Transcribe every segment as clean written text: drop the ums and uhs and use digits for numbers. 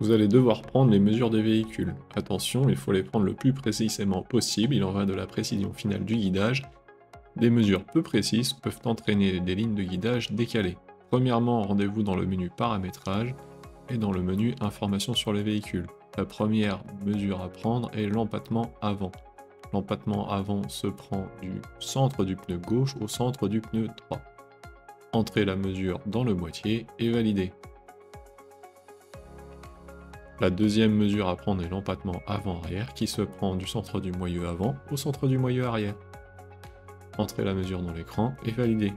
Vous allez devoir prendre les mesures des véhicules. Attention, il faut les prendre le plus précisément possible, il en va de la précision finale du guidage. Des mesures peu précises peuvent entraîner des lignes de guidage décalées. Premièrement, rendez-vous dans le menu paramétrage et dans le menu information sur les véhicules. La première mesure à prendre est l'empattement avant. L'empattement avant se prend du centre du pneu gauche au centre du pneu droit. Entrez la mesure dans le boîtier et validez. La deuxième mesure à prendre est l'empattement avant-arrière qui se prend du centre du moyeu avant au centre du moyeu arrière. Entrez la mesure dans l'écran et validez.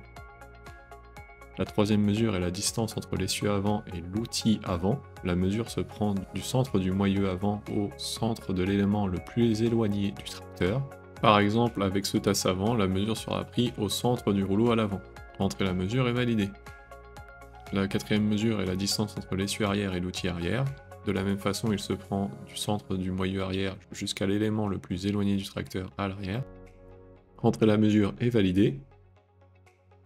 La troisième mesure est la distance entre l'essieu avant et l'outil avant. La mesure se prend du centre du moyeu avant au centre de l'élément le plus éloigné du tracteur. Par exemple, avec ce tasse avant, la mesure sera prise au centre du rouleau à l'avant. Entrez la mesure et validez. La quatrième mesure est la distance entre l'essieu arrière et l'outil arrière. De la même façon, il se prend du centre du moyeu arrière jusqu'à l'élément le plus éloigné du tracteur à l'arrière. Entrez la mesure et validez.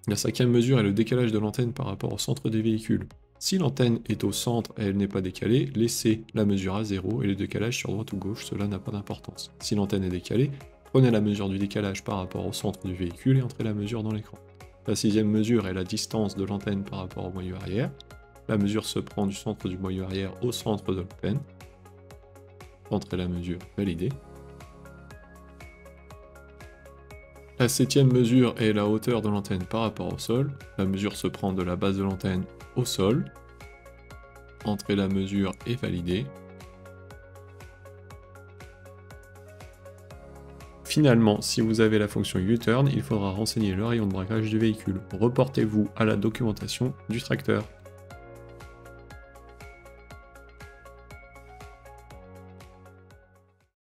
La cinquième mesure est le décalage de l'antenne par rapport au centre des véhicules. Si l'antenne est au centre et elle n'est pas décalée, laissez la mesure à 0 et le décalage sur droite ou gauche, cela n'a pas d'importance. Si l'antenne est décalée, prenez la mesure du décalage par rapport au centre du véhicule et entrez la mesure dans l'écran. La sixième mesure est la distance de l'antenne par rapport au moyeu arrière. La mesure se prend du centre du moyeu arrière au centre de l'antenne. Entrez la mesure, validez. La septième mesure est la hauteur de l'antenne par rapport au sol. La mesure se prend de la base de l'antenne au sol. Entrez la mesure et validez. Finalement, si vous avez la fonction U-turn, il faudra renseigner le rayon de braquage du véhicule. Reportez-vous à la documentation du tracteur.